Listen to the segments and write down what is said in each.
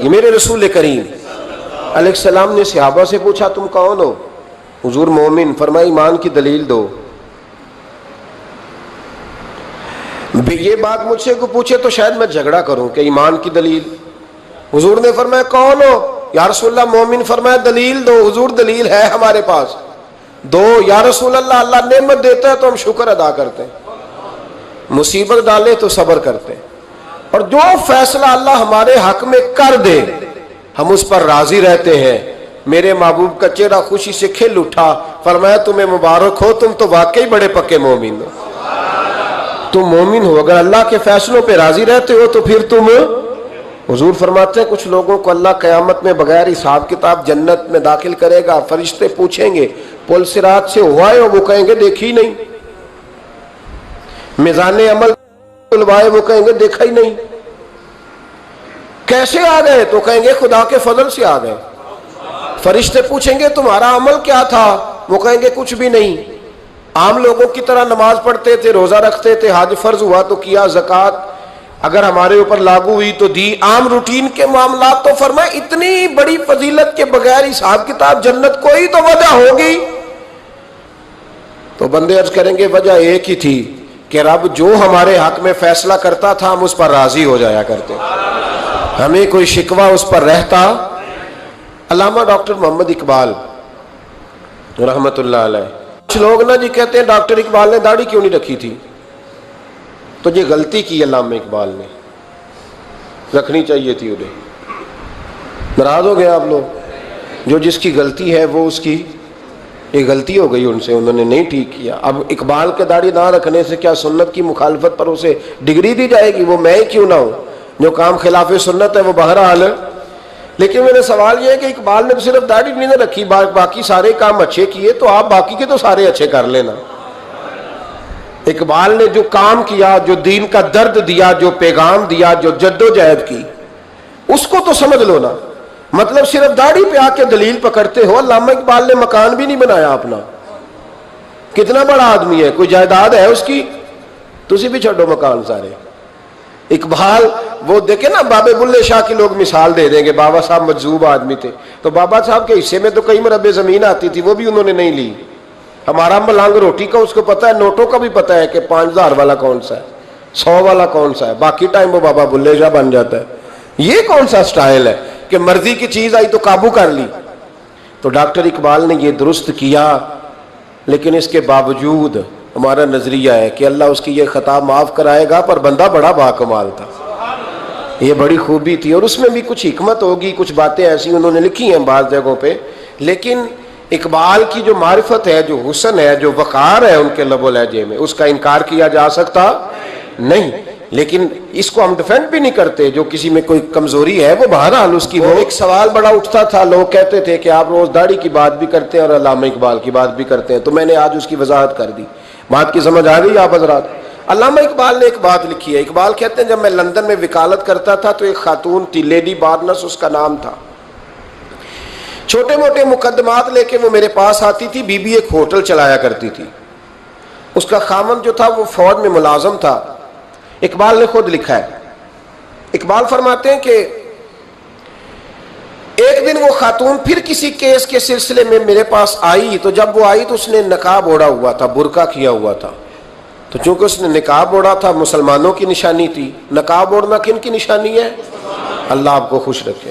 گی۔ میرے رسول کریم علیہ السلام نے صحابہ سے پوچھا تم کون ہو؟ حضور مومن۔ فرمایا ایمان کی دلیل دو۔ یہ بات مجھ سے کو پوچھے تو شاید میں جھگڑا کروں کہ ایمان کی دلیل۔ حضور نے فرمایا کون ہو؟ یا رسول اللہ مومن۔ فرمایا دلیل دو۔ حضور دلیل ہے ہمارے پاس دو۔ یا رسول اللہ اللہ نعمت دیتا ہے تو ہم شکر ادا کرتے ہیں، مصیبت ڈالے تو صبر کرتے ہیں، اور جو فیصلہ اللہ ہمارے حق میں کر دے ہم اس پر راضی رہتے ہیں۔ میرے محبوب کا چہرہ خوشی سے کھل اٹھا۔ فرمایا تمہیں مبارک ہو، تم تو واقعی بڑے پکے مومن ہو۔ تم مومن ہو، اگر اللہ کے فیصلوں پہ راضی رہتے ہو تو پھر تم۔ حضور فرماتے ہیں کچھ لوگوں کو اللہ قیامت میں بغیر حساب کتاب جنت میں داخل کرے گا۔ فرشتے پوچھیں گے پل صراط سے ہوا ہے؟ وہ کہیں گے دیکھی نہیں۔ میزان عمل کھلوائے؟ وہ کہیں گے دیکھا ہی نہیں۔ کیسے آ گئے؟ تو کہیں گے خدا کے فضل سے آ گئے۔ فرشتے پوچھیں گے تمہارا عمل کیا تھا؟ وہ کہیں گے کچھ بھی نہیں، عام لوگوں کی طرح نماز پڑھتے تھے، روزہ رکھتے تھے، حج فرض ہوا تو کیا، زکوٰۃ اگر ہمارے اوپر لاگو ہوئی تو دی، عام روٹین کے معاملات۔ تو فرمایا اتنی بڑی فضیلت کے بغیر حساب کتاب جنت کوئی تو وجہ ہوگی۔ تو بندے عرض کریں گے وجہ ایک ہی تھی کہ رب جو ہمارے حق میں فیصلہ کرتا تھا ہم اس پر راضی ہو جایا کرتے، ہمیں کوئی شکوہ اس پر رہتا۔ علامہ ڈاکٹر محمد اقبال رحمت اللہ علیہ، کچھ لوگ نا جی کہتے ہیں ڈاکٹر اقبال نے داڑھی کیوں نہیں رکھی تھی؟ تو یہ غلطی کی علامہ اقبال نے، رکھنی چاہیے تھی انہیں۔ ناراض ہو گئے آپ لوگ؟ جو جس کی غلطی ہے وہ اس کی یہ غلطی ہو گئی ان سے، انہوں نے نہیں ٹھیک کیا۔ اب اقبال کے داڑھی نہ رکھنے سے کیا سنت کی مخالفت پر اسے ڈگری دی جائے گی؟ وہ میں ہی کیوں نہ ہوں، جو کام خلاف سنت ہے وہ بہرحال۔ لیکن میرے سوال یہ ہے کہ اقبال نے صرف داڑھی نہیں نہ رکھی، باقی سارے کام اچھے کیے، تو آپ باقی کے تو سارے اچھے کر لینا۔ اقبال نے جو کام کیا، جو دین کا درد دیا، جو پیغام دیا، جو جد و جہد کی، اس کو تو سمجھ لو نا۔ مطلب صرف داڑھی پہ آ کے دلیل پکڑتے ہو۔ علامہ اقبال نے مکان بھی نہیں بنایا اپنا، کتنا بڑا آدمی ہے، کوئی جائیداد ہے اس کی؟ تسی بھی چھوڑو مکان سارے۔ اقبال وہ دیکھیں نا، بابے بلے شاہ کی لوگ مثال دے دیں گے، بابا صاحب مجذوب آدمی تھے، تو بابا صاحب کے حصے میں تو کئی مربع زمین آتی تھی، وہ بھی انہوں نے نہیں لی۔ ہمارا ملانگ روٹی کا اس کو پتا ہے، نوٹوں کا بھی پتا ہے کہ 5000 والا کون سا ہے، 100 والا کون سا ہے، باقی ٹائم وہ بابا بلے شاہ بن جاتا ہے۔ یہ کون سا سٹائل ہے کہ مرضی کی چیز آئی تو قابو کر لی؟ تو ڈاکٹر اقبال نے یہ درست کیا، لیکن اس کے باوجود ہمارا نظریہ ہے کہ اللہ اس کی یہ خطا معاف کرائے گا، پر بندہ بڑا باکمال تھا، یہ بڑی خوبی تھی، اور اس میں بھی کچھ حکمت ہوگی، کچھ باتیں ایسی انہوں نے لکھی ہیں بعض جگہوں پہ۔ لیکن اقبال کی جو معرفت ہے، جو حسن ہے، جو وقار ہے ان کے لب و لہجے میں، اس کا انکار کیا جا سکتا نہیں۔ لیکن اس کو ہم ڈیفینڈ بھی نہیں کرتے، جو کسی میں کوئی کمزوری ہے وہ بہرحال اس کی ہو۔ ایک سوال بڑا اٹھتا تھا، لوگ کہتے تھے کہ آپ روز داڑھی کی بات بھی کرتے ہیں اور علامہ اقبال کی بات بھی کرتے ہیں، تو میں نے آج اس کی وضاحت کر دی۔ بات کی سمجھ آ گئی آپ حضرات؟ علامہ اقبال نے ایک بات لکھی ہے، اقبال کہتے ہیں جب میں لندن میں وکالت کرتا تھا تو ایک خاتون تھی، لیڈی بارنس اس کا نام تھا، چھوٹے موٹے مقدمات لے کے وہ میرے پاس آتی تھی۔ بی بی ایک ہوٹل چلایا کرتی تھی، اس کا خامند جو تھا وہ فوج میں ملازم تھا۔ اقبال نے خود لکھا ہے، اقبال فرماتے ہیں کہ ایک دن وہ خاتون پھر کسی کیس کے سلسلے میں میرے پاس آئی، تو جب وہ آئی تو اس نے نقاب اوڑھا ہوا تھا، برقع کیا ہوا تھا، تو چونکہ اس نے نقاب اوڑھا تھا مسلمانوں کی نشانی تھی۔ نقاب اوڑھنا کن کی نشانی ہے؟ اللہ آپ کو خوش رکھے۔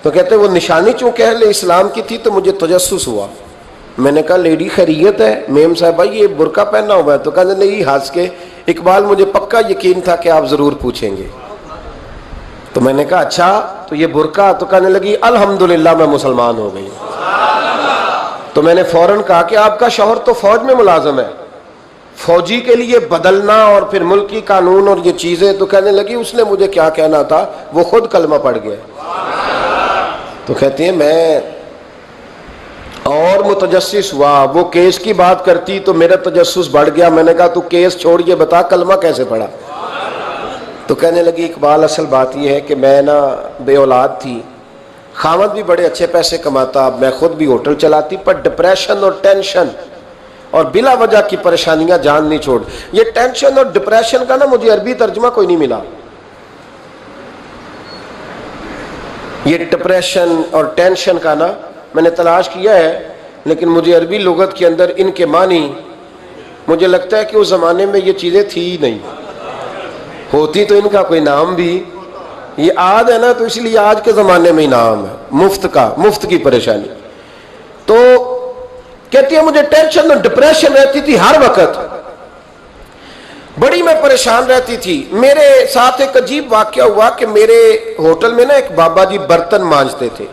تو کہتے وہ نشانی چونکہ اہل اسلام کی تھی تو مجھے تجسس ہوا۔ میں نے کہا لیڈی خیریت ہے؟ میم صاحبہ یہ برقع پہنا ہوا ہے؟ تو کہنے نہیں، ہنس کے اقبال مجھے پکا یقین تھا کہ آپ ضرور پوچھیں گے۔ تو میں نے کہا اچھا تو یہ برقع؟ تو کہنے لگی الحمدللہ میں مسلمان ہو گئی۔ تو میں نے فوراً کہا کہ آپ کا شوہر تو فوج میں ملازم ہے، فوجی کے لیے بدلنا اور پھر ملکی قانون اور یہ چیزیں۔ تو کہنے لگی اس نے مجھے کیا کہنا تھا، وہ خود کلمہ پڑھ گیا۔ تو کہتی ہیں میں اور متجسس ہوا، وہ کیس کی بات کرتی تو میرا تجسس بڑھ گیا۔ میں نے کہا تو کیس چھوڑ یہ بتا کلمہ کیسے پڑھا؟ تو کہنے لگی اقبال اصل بات یہ ہے کہ میں نا بے اولاد تھی، خامد بھی بڑے اچھے پیسے کماتا، میں خود بھی ہوٹل چلاتی، پر ڈپریشن اور ٹینشن اور بلا وجہ کی پریشانیاں جان نہیں چھوڑ۔ یہ ٹینشن اور ڈپریشن کا نا مجھے عربی ترجمہ کوئی نہیں ملا۔ یہ ڈپریشن اور ٹینشن کا نا میں نے تلاش کیا ہے، لیکن مجھے عربی لغت کے اندر ان کے معنی مجھے لگتا ہے کہ اس زمانے میں یہ چیزیں تھی ہی نہیں، ہوتی تو ان کا کوئی نام بھی، یہ آج ہے نا تو اس لیے آج کے زمانے میں ہی نام ہے مفت کی پریشانی۔ تو کہتی ہے مجھے ٹینشن اور ڈپریشن رہتی تھی ہر وقت، بڑی میں پریشان رہتی تھی۔ میرے ساتھ ایک عجیب واقعہ ہوا کہ میرے ہوٹل میں نا ایک بابا جی برتن مانجتے تھے،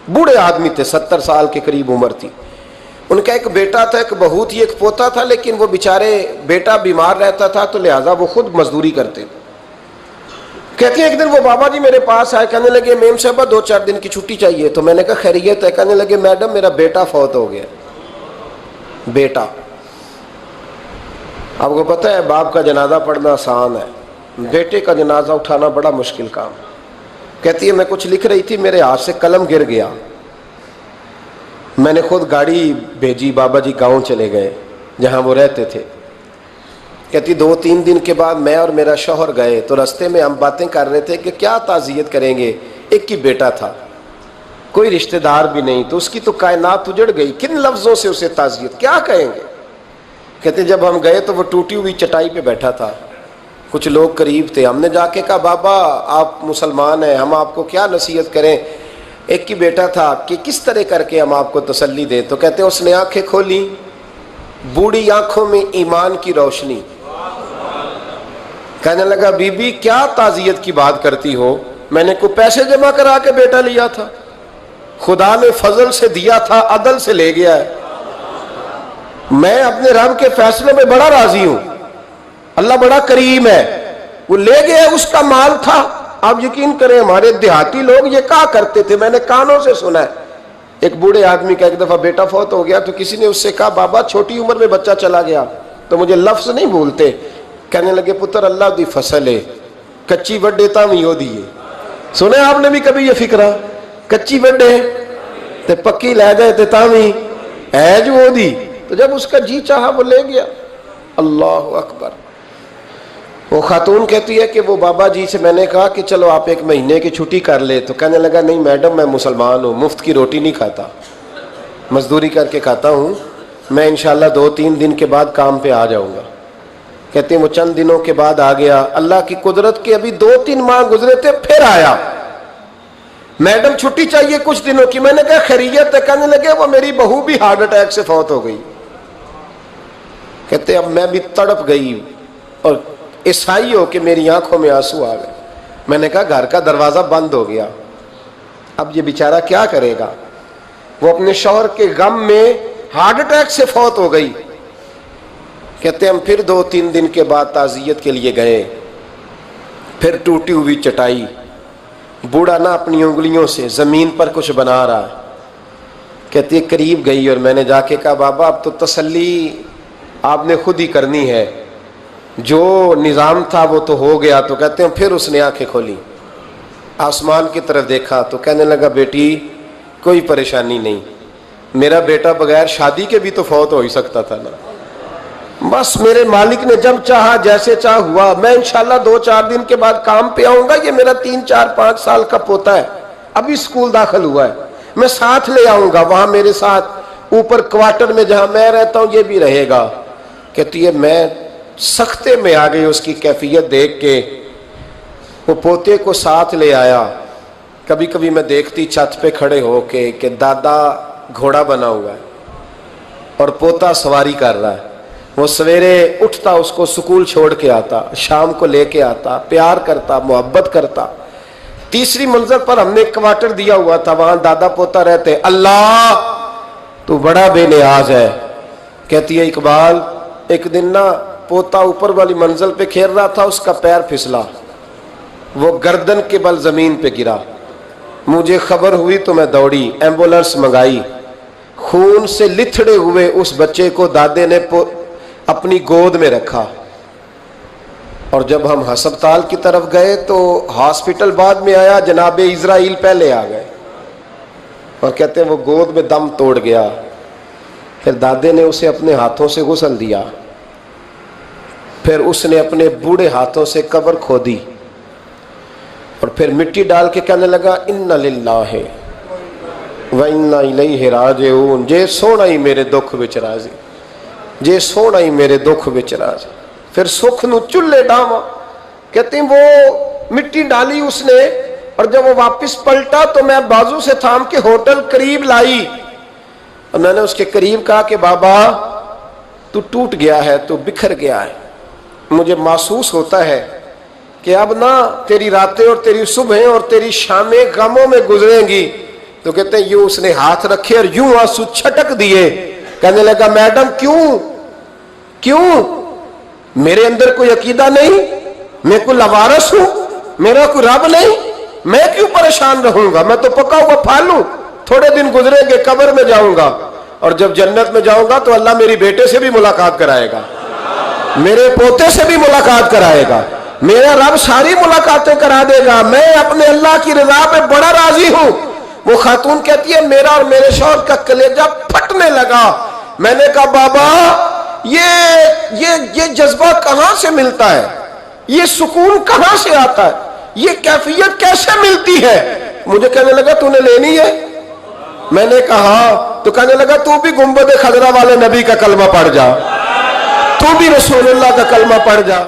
بوڑھے آدمی تھے، 70 سال کے قریب عمر تھی۔ ان کا ایک بیٹا تھا، ایک بہو تھی، ایک پوتا تھا، لیکن وہ بیچارے بیٹا بیمار رہتا تھا تو لہٰذا وہ خود مزدوری کرتے تھے۔ کہتی ہیں ایک دن وہ بابا جی میرے پاس آئے، کہنے لگے میم صاحبہ 2-4 دن کی چھٹی چاہیے، تو میں نے کہا خیریت ہے؟ کہنے لگے میڈم میرا بیٹا فوت ہو گیا۔ بیٹا، آپ کو پتہ ہے باپ کا جنازہ پڑھنا آسان ہے، بیٹے کا جنازہ اٹھانا بڑا مشکل کام۔ کہتی ہے میں کچھ لکھ رہی تھی، میرے ہاتھ سے قلم گر گیا، میں نے خود گاڑی بھیجی، بابا جی گاؤں چلے گئے جہاں وہ رہتے تھے۔ کہتی 2-3 دن کے بعد میں اور میرا شوہر گئے تو رستے میں ہم باتیں کر رہے تھے کہ کیا تعزیت کریں گے، ایک ہی بیٹا تھا، کوئی رشتہ دار بھی نہیں، تو اس کی تو کائنات اجڑ گئی، کن لفظوں سے اسے تعزیت کیا کہیں گے۔ کہتے جب ہم گئے تو وہ ٹوٹی ہوئی چٹائی پہ بیٹھا تھا، کچھ لوگ قریب تھے، ہم نے جا کے کہا بابا آپ مسلمان ہیں، ہم آپ کو کیا نصیحت کریں، ایک ہی بیٹا تھا، کہ کس طرح کر کے ہم آپ کو تسلی دیں۔ تو کہتے اس نے آنکھیں کھولی، بوڑھی آنکھوں میں ایمان کی روشنی، کہنے لگا بی بی کیا تعزیت کی بات کرتی ہو، میں نے کوئی پیسے جمع کرا کے بیٹا لیا تھا، خدا نے فضل سے دیا تھا، عدل سے لے گیا ہے، میں اپنے رب کے فیصلے میں بڑا راضی ہوں، اللہ بڑا کریم ہے، وہ لے گیا، اس کا مال تھا۔ آپ یقین کریں ہمارے دیہاتی لوگ یہ کہا کرتے تھے، میں نے کانوں سے سنا ہے، ایک بوڑھے آدمی کا ایک دفعہ بیٹا فوت ہو گیا تو کسی نے اس سے کہا بابا چھوٹی عمر میں بچہ چلا گیا، تو مجھے لفظ نہیں بھولتے، کہنے لگے پتر اللہ دی فصل ہے، کچی وڈے تاویں ہو دیئے۔ سنے آپ نے بھی کبھی یہ فکرہ، کچی وڈے تے پکی لے گئے تے تاویں ہے جو ہو دی، تو جب اس کا جی چاہا وہ لے گیا۔ اللہ اکبر۔ وہ خاتون کہتی ہے کہ وہ بابا جی سے میں نے کہا کہ چلو آپ 1 مہینے کی چھٹی کر لے، تو کہنے لگا نہیں میڈم میں مسلمان ہوں، مفت کی روٹی نہیں کھاتا، مزدوری کر کے کھاتا ہوں، میں انشاءاللہ 2-3 دن کے بعد کام پہ آ جاؤں گا۔ کہتے ہیں وہ چند دنوں کے بعد آ گیا، اللہ کی قدرت کے ابھی 2-3 ماہ گزرے تھے پھر آیا، میڈم چھٹی چاہیے کچھ دنوں کی، میں نے کہا خیریت ہے؟ کہنے لگے وہ میری بہو بھی ہارٹ اٹیک سے فوت ہو گئی۔ کہتے اب میں بھی تڑپ گئی اور عیسائی ہو کہ میری آنکھوں میں آنسو آ گئے، میں نے کہا گھر کا دروازہ بند ہو گیا، اب یہ بیچارہ کیا کرے گا، وہ اپنے شوہر کے غم میں ہارٹ اٹیک سے فوت ہو گئی۔ کہتے ہم پھر 2-3 دن کے بعد تعزیت کے لیے گئے، پھر ٹوٹی ہوئی چٹائی، بوڑھا نہ اپنی انگلیوں سے زمین پر کچھ بنا رہا ہے۔ کہتی ہے قریب گئی اور میں نے جا کے کہا بابا اب تو تسلی آپ نے خود ہی کرنی ہے، جو نظام تھا وہ تو ہو گیا۔ تو کہتے ہیں پھر اس نے آنکھیں کھولی، آسمان کی طرف دیکھا تو کہنے لگا بیٹی کوئی پریشانی نہیں، میرا بیٹا بغیر شادی کے بھی تو فوت ہو ہی سکتا تھا نا، بس میرے مالک نے جب چاہا جیسے چاہ ہوا، میں انشاءاللہ 2-4 دن کے بعد کام پہ آؤں گا، یہ میرا 3-4-5 سال کا پوتا ہے، ابھی اسکول داخل ہوا ہے، میں ساتھ لے آؤں گا، وہاں میرے ساتھ اوپر کوارٹر میں جہاں میں رہتا ہوں یہ بھی رہے گا۔ کہتی ہے میں سختے میں آ گئی اس کی کیفیت دیکھ کے، وہ پوتے کو ساتھ لے آیا۔ کبھی کبھی میں دیکھتی چھت پہ کھڑے ہو کے کہ دادا گھوڑا بنا ہوا ہے اور پوتا سواری کر رہا ہے، وہ سویرے اٹھتا اس کو سکول چھوڑ کے آتا، شام کو لے کے آتا، پیار کرتا، محبت کرتا۔ تیسری منزل پر ہم نے کوارٹر دیا ہوا تھا، وہاں دادا پوتا رہتے۔ اللہ تو بڑا بے نیاز ہے۔ کہتی ہے اقبال ایک دن نا پوتا اوپر والی منزل پہ کھیل رہا تھا، اس کا پیر پھسلا، وہ گردن کے بل زمین پہ گرا، مجھے خبر ہوئی تو میں دوڑی، ایمبولینس منگائی، خون سے لتھڑے ہوئے اس بچے کو دادے نے اپنی گود میں رکھا، اور جب ہم ہسپتال کی طرف گئے تو ہاسپٹل بعد میں آیا، جناب اسرائیل پہلے آ گئے، اور کہتے ہیں وہ گود میں دم توڑ گیا۔ پھر دادے نے اسے اپنے ہاتھوں سے غسل دیا، پھر اس نے اپنے بوڑھے ہاتھوں سے قبر کھودی، اور پھر مٹی ڈال کے کہنے لگا اِنَّ لِلَّهِ وَإِنَّا إِلَيْهِ رَاجِعُونَ، جے سونا ہی میرے دکھ وچ راضی، جے سونا ہی میرے دکھ وچ راضی۔ پھر سکھ نو چلے ڈاما، کہتے ہیں وہ مٹی ڈالی اس نے، اور جب وہ واپس پلٹا تو میں بازو سے تھام کے ہوٹل قریب لائی، اور میں نے اس کے قریب کہا کہ بابا تو ٹوٹ گیا ہے، تو بکھر گیا ہے، مجھے محسوس ہوتا ہے کہ اب نہ تیری راتیں اور تیری صبحیں اور تیری شامیں غموں میں گزریں گی۔ تو کہتے ہیں یوں اس نے ہاتھ رکھے اور یوں آنسو چھٹک دیے، کہنے لگا میڈم کیوں میرے اندر کوئی عقیدہ نہیں، میں کوئی لوارث ہوں، میرا کوئی رب نہیں، میں کیوں پریشان رہوں گا، میں تو پکا ہوا پھل ہوں، تھوڑے دن گزریں گے قبر میں جاؤں گا، اور جب جنت میں جاؤں گا تو اللہ میری بیٹے سے بھی ملاقات کرائے گا، میرے پوتے سے بھی ملاقات کرائے گا، میرا رب ساری ملاقاتیں کرا دے گا، میں اپنے اللہ کی رضا پہ بڑا راضی ہوں۔ وہ خاتون کہتی ہے میرا اور میرے شوہر کا کلیجہ پھٹنے لگا، میں نے کہا بابا یہ جذبہ کہاں سے ملتا ہے، یہ سکون کہاں سے آتا ہے، یہ کیفیت کیسے ملتی ہے؟ مجھے کہنے لگا تو نے لینی ہے؟ میں نے کہا تو کہنے لگا تو بھی گنبد خضرا والے نبی کا کلمہ پڑھ جا، تو بھی رسول اللہ کا کلمہ پڑھ جا۔